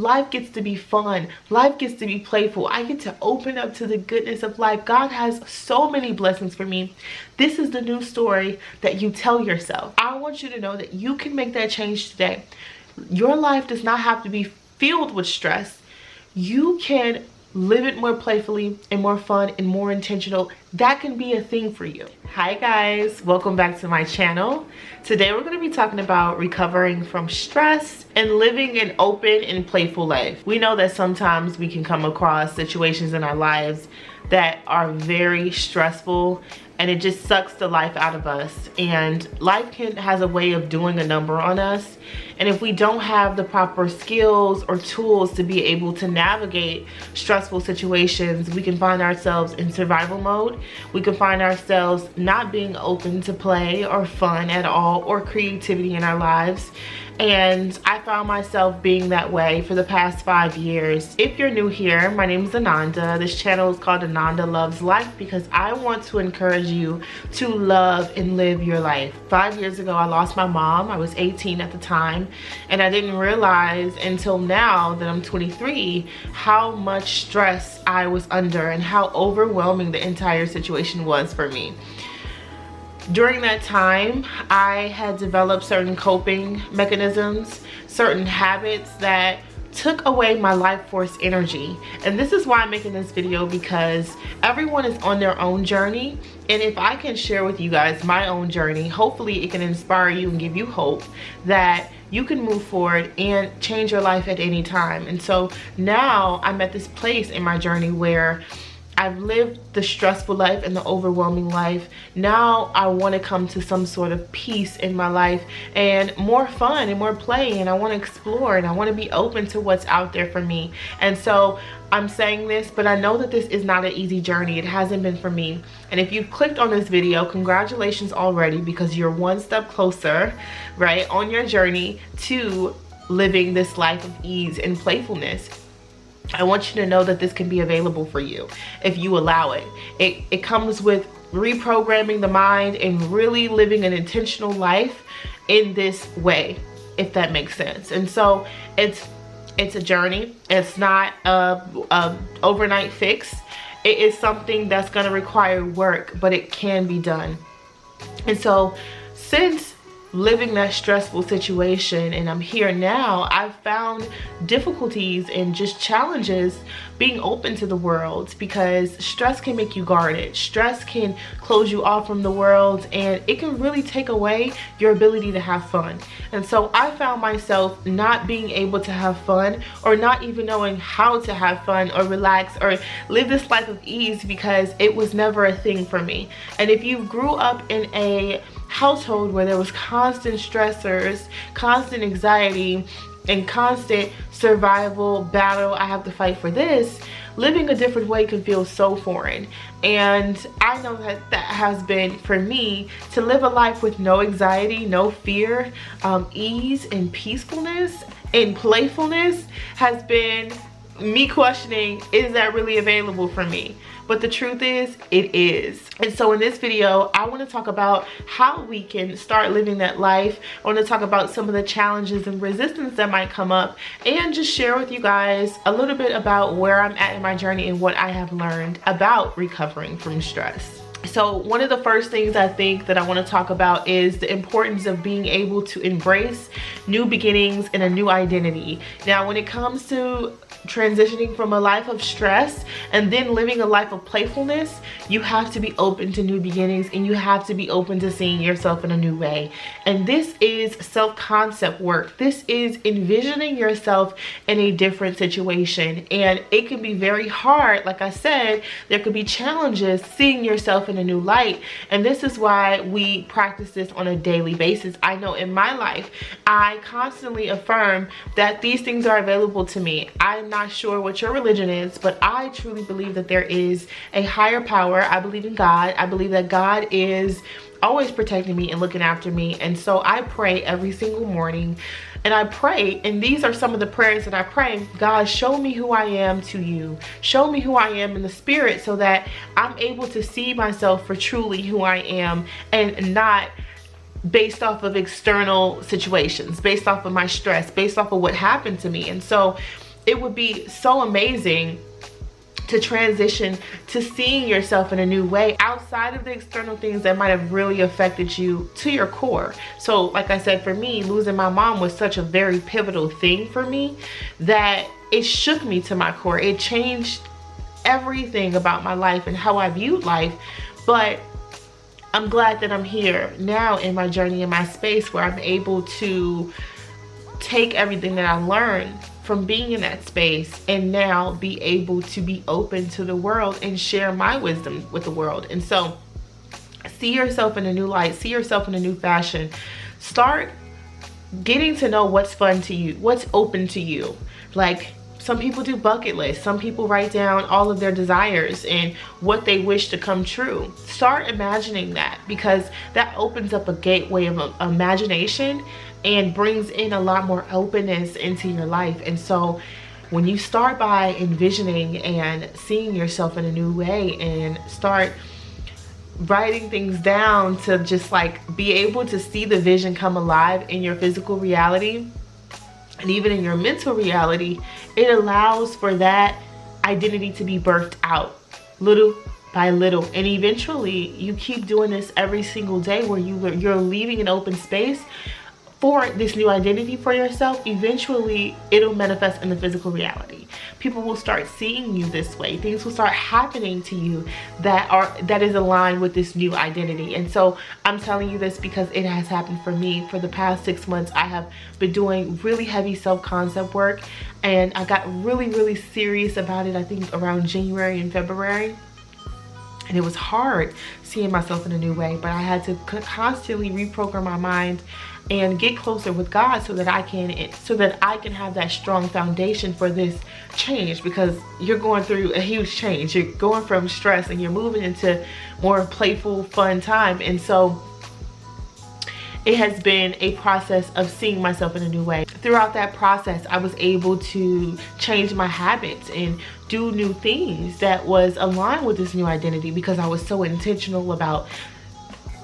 Life gets to be fun. Life gets to be playful. I get to open up to the goodness of life. God has so many blessings for me. This is the new story that you tell yourself. I want you to know that you can make that change today. Your life does not have to be filled with stress. You can live it more playfully and more fun and more intentional. That can be a thing for you. Hi guys, welcome back to my channel. Today we're going to be talking about recovering from stress and living an open and playful life. We know that sometimes we can come across situations in our lives that are very stressful and it just sucks the life out of us, and life has a way of doing a number on us. And if we don't have the proper skills or tools to be able to navigate stressful situations, we can find ourselves in survival mode. We can find ourselves not being open to play or fun at all or creativity in our lives. And I found myself being that way for the past 5 years. If you're new here, my name is Ananda. This channel is called Ananda Loves Life because I want to encourage you to love and live your life. 5 years ago, I lost my mom. I was 18 at the time, and I didn't realize until now that I'm 23 how much stress I was under and how overwhelming the entire situation was for me. During that time, I had developed certain coping mechanisms, certain habits that took away my life force energy. And this is why I'm making this video, because everyone is on their own journey. And if I can share with you guys my own journey, hopefully it can inspire you and give you hope that you can move forward and change your life at any time. And so now I'm at this place in my journey where I've lived the stressful life and the overwhelming life. Now I want to come to some sort of peace in my life and more fun and more play, and I want to explore and I want to be open to what's out there for me. And so I'm saying this, but I know that this is not an easy journey. It hasn't been for me. And if you've clicked on this video, congratulations already, because you're one step closer, right, on your journey to living this life of ease and playfulness. I want you to know that this can be available for you if you allow it. It comes with reprogramming the mind and really living an intentional life in this way, if that makes sense. And so it's a journey. It's not a overnight fix. It is something that's going to require work, but it can be done. And so since living that stressful situation and I'm here now, I've found difficulties and just challenges being open to the world, because stress can make you guarded. Stress can close you off from the world, and it can really take away your ability to have fun. And so I found myself not being able to have fun, or not even knowing how to have fun or relax or live this life of ease, because it was never a thing for me. And if you grew up in a household where there was constant stressors, constant anxiety, and constant survival battle, I have to fight for this, living a different way can feel so foreign. And I know that that has been for me to live a life with no anxiety, no fear, ease and peacefulness and playfulness has been me questioning, is that really available for me? But the truth is, it is. And so in this video, I want to talk about how we can start living that life. I want to talk about some of the challenges and resistance that might come up, and just share with you guys a little bit about where I'm at in my journey and what I have learned about recovering from stress. So one of the first things I think that I want to talk about is the importance of being able to embrace new beginnings and a new identity. Now, when it comes to transitioning from a life of stress and then living a life of playfulness, you have to be open to new beginnings, and you have to be open to seeing yourself in a new way. And this is self-concept work. This is envisioning yourself in a different situation, and it can be very hard. Like I said, there could be challenges seeing yourself in a new light, and this is why we practice this on a daily basis. I know in my life, I constantly affirm that these things are available to me. I'm not sure what your religion is, but I truly believe that there is a higher power. I believe in God. I believe that God is always protecting me and looking after me. And so I pray every single morning, and I pray, and these are some of the prayers that I pray: God, show me who I am to you. Show me who I am in the spirit, so that I'm able to see myself for truly who I am, and not based off of external situations, based off of my stress, based off of what happened to me. And so it would be so amazing to transition to seeing yourself in a new way outside of the external things that might have really affected you to your core. So like I said, for me, losing my mom was such a very pivotal thing for me that it shook me to my core. It changed everything about my life and how I viewed life. But I'm glad that I'm here now in my journey, in my space, where I'm able to take everything that I learned from being in that space and now be able to be open to the world and share my wisdom with the world. And so see yourself in a new light, see yourself in a new fashion. Start getting to know what's fun to you, what's open to you. Like, some people do bucket lists. Some people write down all of their desires and what they wish to come true. Start imagining that, because that opens up a gateway of imagination and brings in a lot more openness into your life. And so when you start by envisioning and seeing yourself in a new way and start writing things down to just like be able to see the vision come alive in your physical reality and even in your mental reality, it allows for that identity to be birthed out little by little. And eventually you keep doing this every single day where you're leaving an open space for this new identity for yourself. Eventually it'll manifest in the physical reality. People will start seeing you this way. Things will start happening to you that is aligned with this new identity. And so I'm telling you this because it has happened for me. For the past 6 months, I have been doing really heavy self-concept work, and I got really serious about it, I think around January and February. And it was hard seeing myself in a new way, but I had to constantly reprogram my mind and get closer with God so that I can have that strong foundation for this change, because you're going through a huge change. You're going from stress and you're moving into more playful, fun time. And so it has been a process of seeing myself in a new way. Throughout that process, I was able to change my habits and do new things that was aligned with this new identity, because I was so intentional about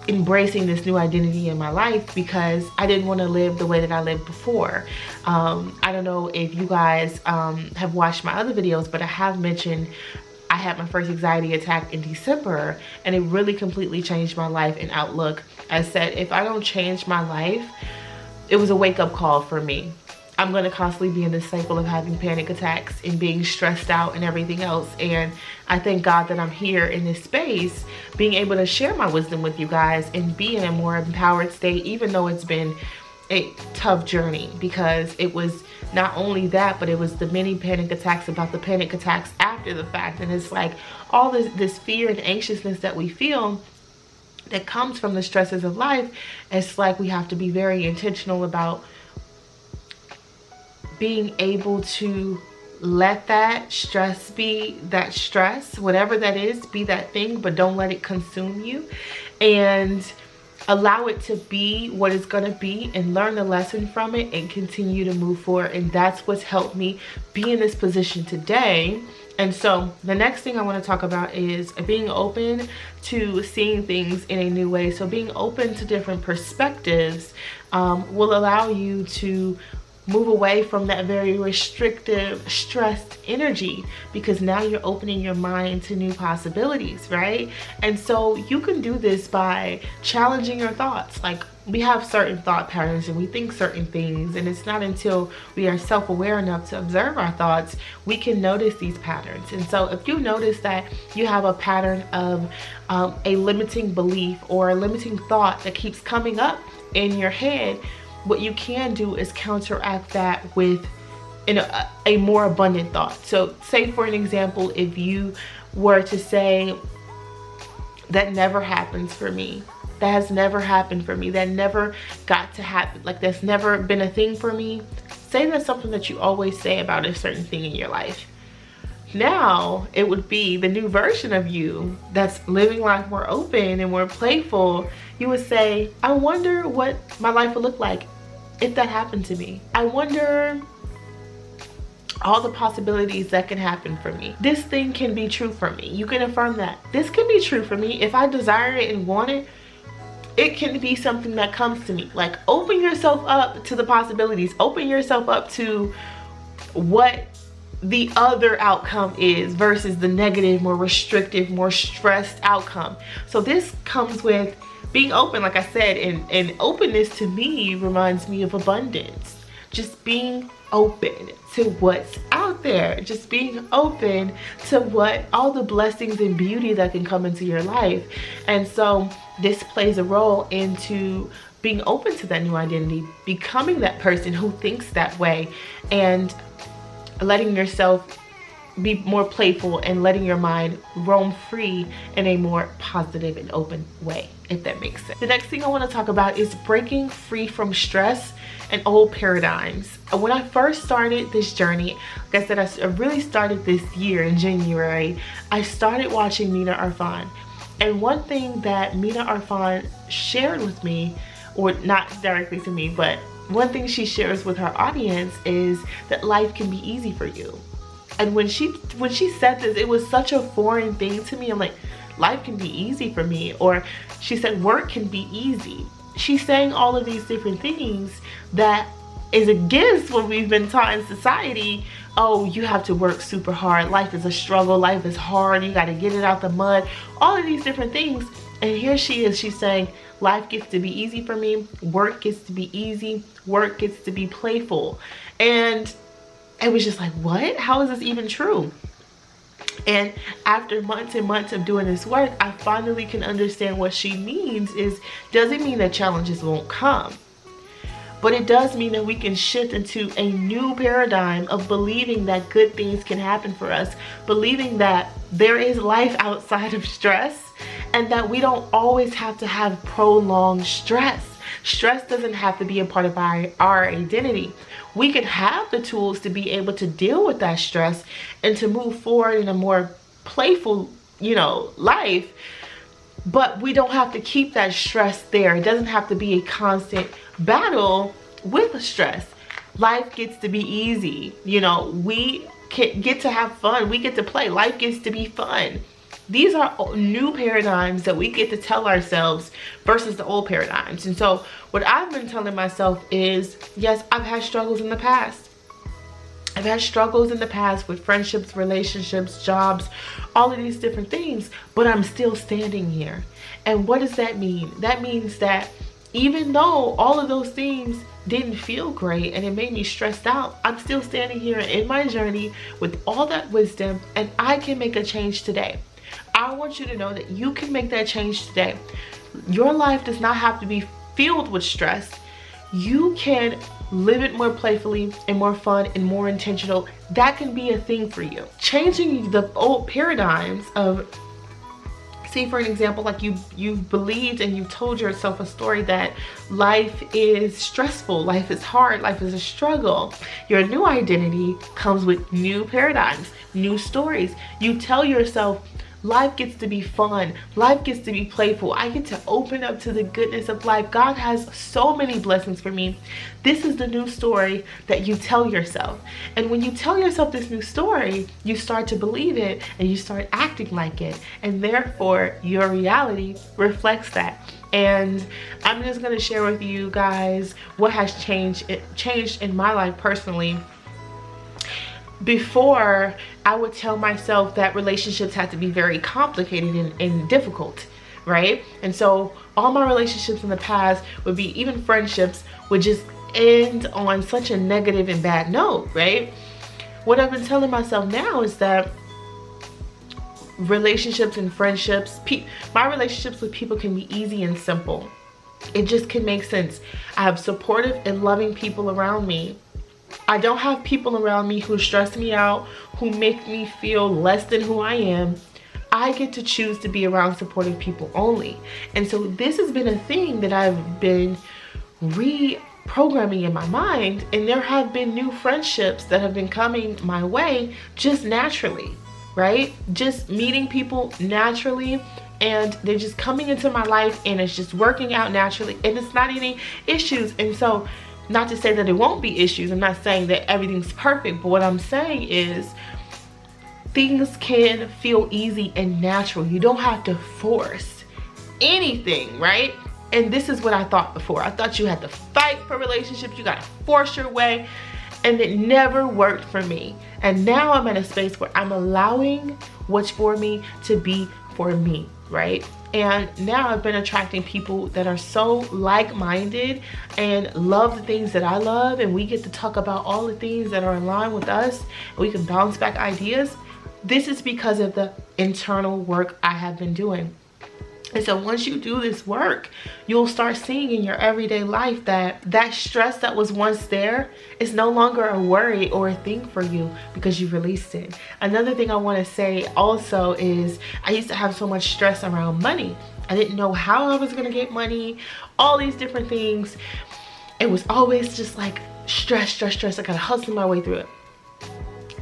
embracing this new identity in my life, because I didn't want to live the way that I lived before. I don't know if you guys have watched my other videos, but I have mentioned I had my first anxiety attack in December, and it really completely changed my life and outlook. I said, if I don't change my life, it was a wake-up call for me. I'm going to constantly be in this cycle of having panic attacks and being stressed out and everything else. And I thank God that I'm here in this space, being able to share my wisdom with you guys and be in a more empowered state, even though it's been a tough journey, because it was not only that, but it was the many panic attacks about the panic attacks after the fact. And it's like all this fear and anxiousness that we feel that comes from the stresses of life. It's like we have to be very intentional about being able to let that stress be that stress, whatever that is, be that thing, but don't let it consume you, and allow it to be what it's going to be and learn the lesson from it and continue to move forward. And that's what's helped me be in this position today. And so the next thing I want to talk about is being open to seeing things in a new way. So being open to different perspectives will allow you to move away from that very restrictive, stressed energy, because now you're opening your mind to new possibilities, right? And so you can do this by challenging your thoughts. Like, we have certain thought patterns and we think certain things, and it's not until we are self-aware enough to observe our thoughts we can notice these patterns. And so if you notice that you have a pattern of a limiting belief or a limiting thought that keeps coming up in your head, what you can do is counteract that with a more abundant thought. So say, for an example, if you were to say, that never happens for me, that has never happened for me, that never got to happen, like that's never been a thing for me. Say that's something that you always say about a certain thing in your life. Now it would be the new version of you that's living life more open and more playful. You would say, I wonder what my life would look like if that happened to me. I wonder all the possibilities that can happen for me. This thing can be true for me. You can affirm that. This can be true for me. If I desire it and want it, it can be something that comes to me. Like, open yourself up to the possibilities. Open yourself up to what the other outcome is versus the negative, more restrictive, more stressed outcome. So this comes with being open, like I said, and openness to me reminds me of abundance. Just being open to what's out there, just being open to what all the blessings and beauty that can come into your life. And so this plays a role into being open to that new identity, becoming that person who thinks that way, and letting yourself be more playful and letting your mind roam free in a more positive and open way, if that makes sense. The next thing I want to talk about is breaking free from stress and old paradigms. When I first started this journey, like I said, I really started this year in January. I started watching Nina Arfan, and one thing that Nina Arfan shared with me, or not directly to me, but one thing she shares with her audience is that life can be easy for you. And when she said this, it was such a foreign thing to me. I'm like, life can be easy for me. Or she said work can be easy. She's saying all of these different things that is against what we've been taught in society. Oh, you have to work super hard. Life is a struggle. Life is hard. You got to get it out the mud. All of these different things. And here she is. She's saying life gets to be easy for me. Work gets to be easy. Work gets to be playful. And it was just like, what? How is this even true? And after months and months of doing this work, I finally can understand what she means. Doesn't mean that challenges won't come, but it does mean that we can shift into a new paradigm of believing that good things can happen for us, believing that there is life outside of stress, and that we don't always have to have prolonged stress. Stress doesn't have to be a part of our identity. We can have the tools to be able to deal with that stress and to move forward in a more playful, life. But we don't have to keep that stress there. It doesn't have to be a constant battle with stress. Life gets to be easy. We get to have fun. We get to play. Life gets to be fun. These are new paradigms that we get to tell ourselves versus the old paradigms. And so what I've been telling myself is, yes, I've had struggles in the past. I've had struggles in the past with friendships, relationships, jobs, all of these different things, but I'm still standing here. And what does that mean? That means that even though all of those things didn't feel great and it made me stressed out, I'm still standing here in my journey with all that wisdom, and I can make a change today. I want you to know that you can make that change today. Your life does not have to be filled with stress. You can live it more playfully and more fun and more intentional. That can be a thing for you. Changing the old paradigms of, say for an example, like you've believed and you've told yourself a story that life is stressful, life is hard, life is a struggle. Your new identity comes with new paradigms, new stories. You tell yourself, life gets to be fun. Life gets to be playful. I get to open up to the goodness of life. God has so many blessings for me. This is the new story that you tell yourself. And when you tell yourself this new story, you start to believe it and you start acting like it. And therefore, your reality reflects that. And I'm just going to share with you guys what has changed in my life personally. Before, I would tell myself that relationships had to be very complicated and difficult, right? And so all my relationships in the past would be, even friendships, would just end on such a negative and bad note, right? What I've been telling myself now is that relationships and friendships, my relationships with people can be easy and simple. It just can make sense. I have supportive and loving people around me. I don't have people around me who stress me out, who make me feel less than who I am. I get to choose to be around supportive people only. And so this has been a thing that I've been reprogramming in my mind, and there have been new friendships that have been coming my way just naturally, right? Just meeting people naturally, and they're just coming into my life and it's just working out naturally, and it's not any issues. And so, not to say that it won't be issues, I'm not saying that everything's perfect, but what I'm saying is things can feel easy and natural. You don't have to force anything, right? And this is what I thought before. I thought you had to fight for relationships, you gotta force your way. and it never worked for me. And now I'm in a space where I'm allowing what's for me to be for me, right? And now I've been attracting people that are so like-minded and love the things that I love, and we get to talk about all the things that are in line with us, and we can bounce back ideas. This is because of the internal work I have been doing. And so once you do this work, you'll start seeing in your everyday life that that stress that was once there is no longer a worry or a thing for you because you released it. Another thing I want to say also is I used to have so much stress around money. I didn't know how I was going to get money, all these different things. It was always just like stress. I got to hustle my way through it.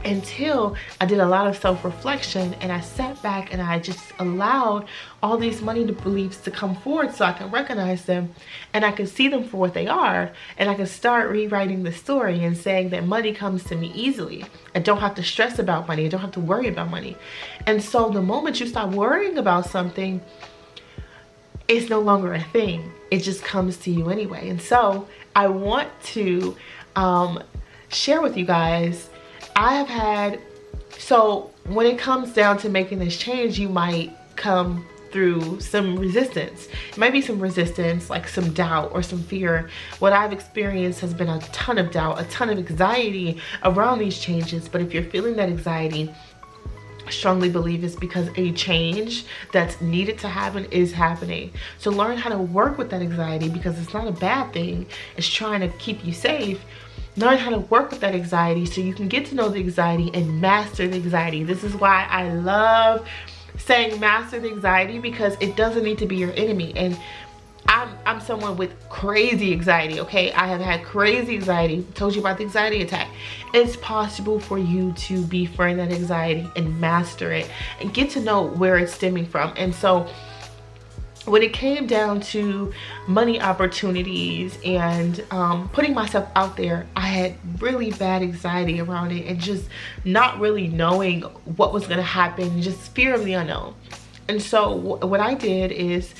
Until I did a lot of self-reflection and I sat back and I just allowed all these money beliefs to come forward so I can recognize them and I can see them for what they are, and I can start rewriting the story and saying that money comes to me easily. I don't have to stress about money. I don't have to worry about money. And so the moment you stop worrying about something, it's no longer a thing. It just comes to you anyway. And so I want to share with you guys, I have had, so when it comes down to making this change, you might come through some resistance. It might be some resistance, like some doubt or some fear. What I've experienced has been a ton of doubt, a ton of anxiety around these changes. But if you're feeling that anxiety, I strongly believe it's because a change that's needed to happen is happening. So learn how to work with that anxiety, because it's not a bad thing. It's trying to keep you safe. Learn how to work with that anxiety so you can get to know the anxiety and master the anxiety. This is why I love saying master the anxiety, because it doesn't need to be your enemy. And I'm someone with crazy anxiety, okay? I have had crazy anxiety. Told you about the anxiety attack. It's possible for you to befriend that anxiety and master it and get to know where it's stemming from. And so when it came down to money opportunities and putting myself out there, I had really bad anxiety around it and just not really knowing what was going to happen, just fear of the unknown. And so what I did is,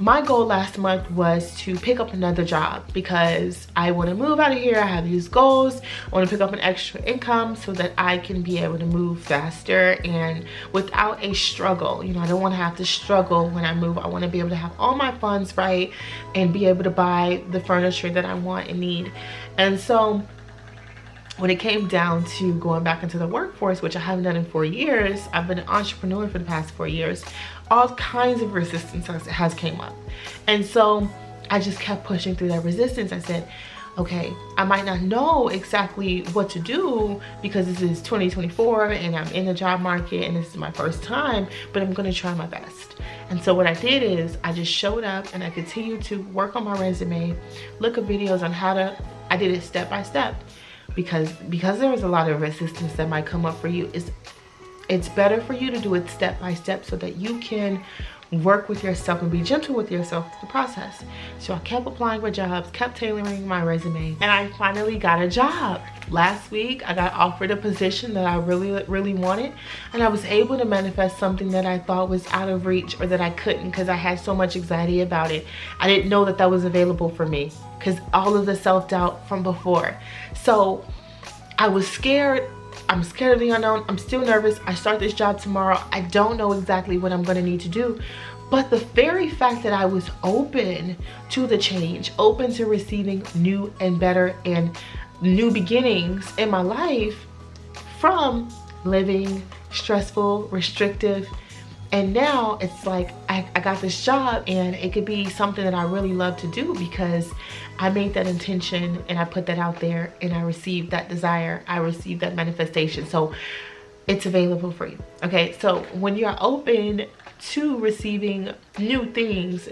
my goal last month was to pick up another job because I want to move out of here. I have these goals. I want to pick up an extra income so that I can be able to move faster and without a struggle. You know, I don't want to have to struggle when I move. I want to be able to have all my funds right and be able to buy the furniture that I want and need. And so when it came down to going back into the workforce, which I haven't done in 4 years, I've been an entrepreneur for the past 4 years, all kinds of resistance has came up. And so I just kept pushing through that resistance. I said, okay, I might not know exactly what to do because this is 2024 and I'm in the job market and this is my first time, but I'm gonna try my best. And so what I did is I just showed up and I continued to work on my resume, look at videos on how to, I did it step by step. Because there is a lot of resistance that might come up for you, it's better for you to do it step by step so that you can work with yourself and be gentle with yourself through the process. So I kept applying for jobs, kept tailoring my resume, and I finally got a job. Last week, I got offered a position that I really wanted, and I was able to manifest something that I thought was out of reach or that I couldn't because I had so much anxiety about it. I didn't know that that was available for me because all of the self-doubt from before. So I was scared. I'm scared of the unknown. I'm still nervous. I start this job tomorrow. I don't know exactly what I'm going to need to do. But the very fact that I was open to the change, open to receiving new and better and new beginnings in my life from living stressful, restrictive, and now it's like I got this job and it could be something that I really love to do because I made that intention and I put that out there and I received that desire. I received that manifestation. So it's available for you. Okay, so when you're open to receiving new things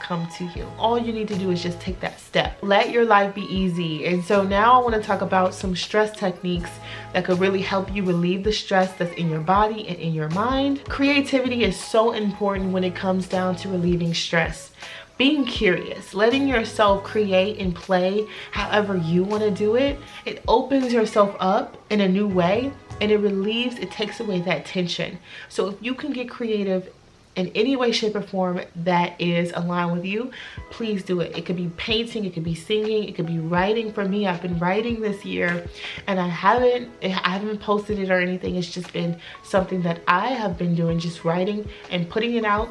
come to you. All you need to do is just take that step. Let your life be easy. And so now I want to talk about some stress techniques that could really help you relieve the stress that's in your body and in your mind. Creativity is so important when it comes down to relieving stress. Being curious, letting yourself create and play however you want to do it, it opens yourself up in a new way and it takes away that tension. So if you can get creative in any way, shape, or form that is aligned with you, please do it. It could be painting, it could be singing, it could be writing. For me, I've been writing this year, and I haven't posted it or anything. It's just been something that I have been doing, just writing and putting it out.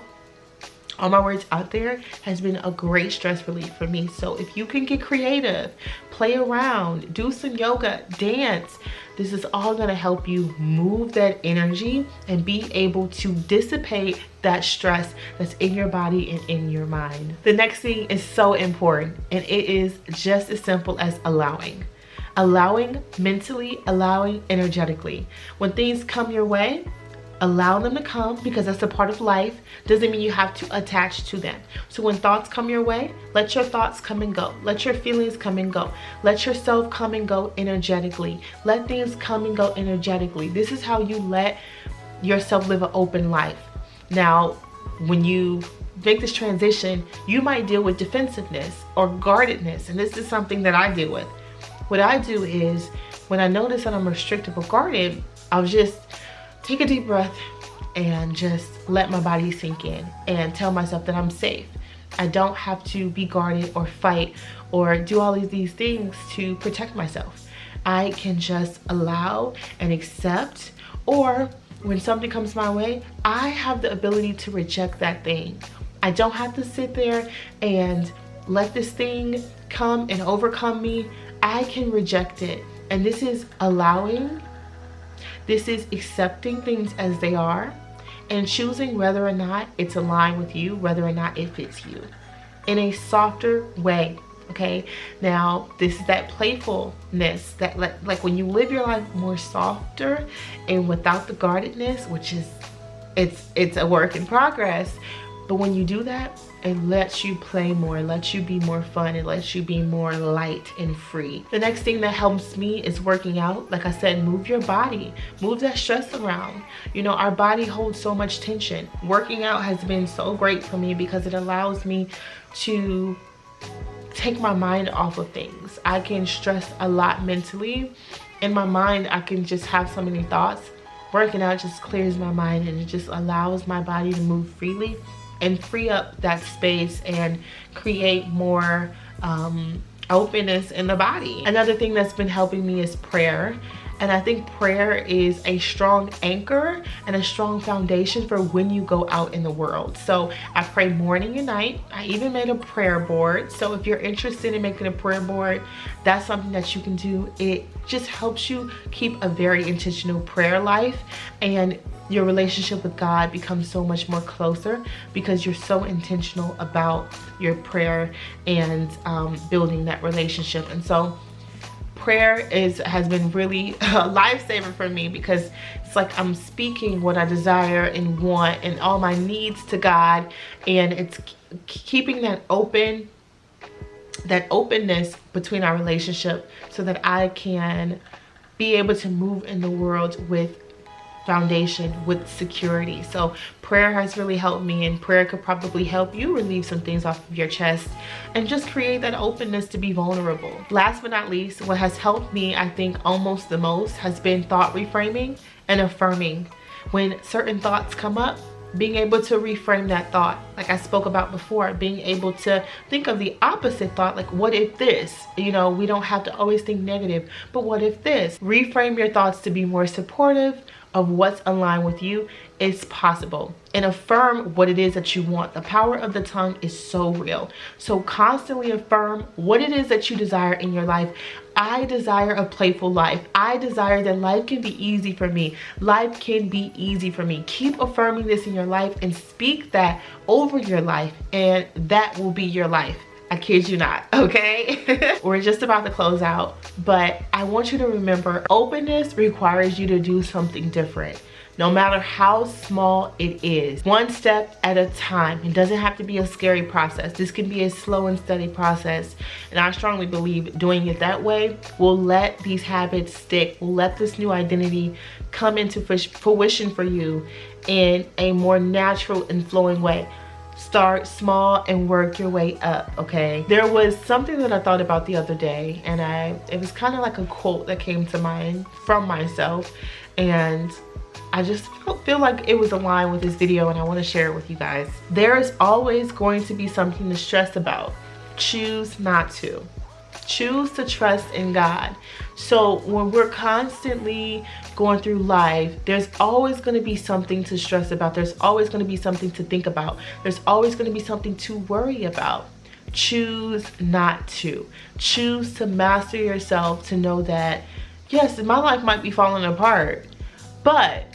All my words out there has been a great stress relief for me. So if you can get creative, play around, do some yoga, dance, this is all gonna help you move that energy and be able to dissipate that stress that's in your body and in your mind. The next thing is so important, and it is just as simple as allowing. Allowing mentally, allowing energetically. When things come your way, allow them to come, because that's a part of life. Doesn't mean you have to attach to them. So when thoughts come your way, let your thoughts come and go. Let your feelings come and go. Let yourself come and go energetically. Let things come and go energetically. This is how you let yourself live an open life. Now, when you make this transition, you might deal with defensiveness or guardedness. And this is something that I deal with. What I do is, when I notice that I'm restrictive or guarded, I'll just take a deep breath and just let my body sink in and tell myself that I'm safe. I don't have to be guarded or fight or do all of these things to protect myself. I can just allow and accept, or when something comes my way, I have the ability to reject that thing. I don't have to sit there and let this thing come and overcome me. I can reject it. And this is allowing. This is accepting things as they are and choosing whether or not it's aligned with you, whether or not it fits you in a softer way. Okay, now this is that playfulness that like when you live your life more softer and without the guardedness, which is it's a work in progress. But when you do that, it lets you play more, it lets you be more fun, it lets you be more light and free. The next thing that helps me is working out. Like I said, move your body, move that stress around. You know, our body holds so much tension. Working out has been so great for me because it allows me to take my mind off of things. I can stress a lot mentally. In my mind, I can just have so many thoughts. Working out just clears my mind, and it just allows my body to move freely and free up that space and create more openness in the body. Another thing that's been helping me is prayer. And I think prayer is a strong anchor and a strong foundation for when you go out in the world. So I pray morning and night. I even made a prayer board. So if you're interested in making a prayer board, that's something that you can do. It just helps you keep a very intentional prayer life, and your relationship with God becomes so much more closer because you're so intentional about your prayer and building that relationship. And so prayer has been really a lifesaver for me, because it's like I'm speaking what I desire and want and all my needs to God, and it's keeping that openness between our relationship so that I can be able to move in the world with foundation, with security. So prayer has really helped me, and prayer could probably help you relieve some things off of your chest and just create that openness to be vulnerable. Last but not least, what has helped me, I think almost the most, has been thought reframing and affirming. When certain thoughts come up, being able to reframe that thought, like I spoke about before, being able to think of the opposite thought, like what if this? You know, we don't have to always think negative, but what if this? Reframe your thoughts to be more supportive of what's aligned with you. Is possible. And affirm what it is that you want. The power of the tongue is so real. So constantly affirm what it is that you desire in your life. I desire a playful life. I desire that life can be easy for me. Life can be easy for me. Keep affirming this in your life and speak that over your life, and that will be your life. I kid you not, okay? We're just about to close out, but I want you to remember, openness requires you to do something different. No matter how small it is, one step at a time. It doesn't have to be a scary process. This can be a slow and steady process. And I strongly believe doing it that way will let these habits stick, will let this new identity come into fruition for you in a more natural and flowing way. Start small and work your way up, okay? There was something that I thought about the other day, and it was kind of like a quote that came to mind from myself, and I just feel like it was aligned with this video, and I want to share it with you guys. There is always going to be something to stress about. Choose not to. Choose to trust in God. So when we're constantly going through life, there's always going to be something to stress about. There's always going to be something to think about. There's always going to be something to worry about. Choose not to. Choose to master yourself, to know that, yes, my life might be falling apart, but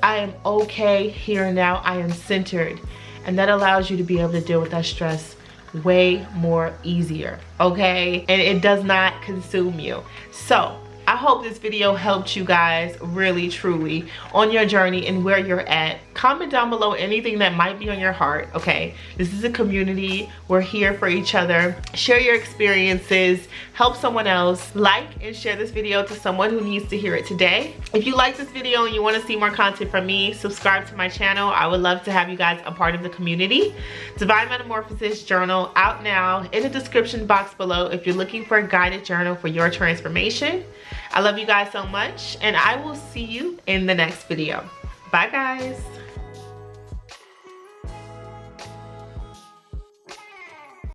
I am okay here and now. I am centered, and that allows you to be able to deal with that stress way more easier, okay? And it does not consume you. So I hope this video helped you guys really truly on your journey and where you're at. Comment down below anything that might be on your heart, okay? This is a community. We're here for each other. Share your experiences, help someone else. Like and share this video to someone who needs to hear it today. If you like this video and you want to see more content from me, subscribe to my channel. I would love to have you guys a part of the community. Divine Metamorphosis Journal out now in the description box below if you're looking for a guided journal for your transformation. I love you guys so much, and I will see you in the next video. Bye, guys.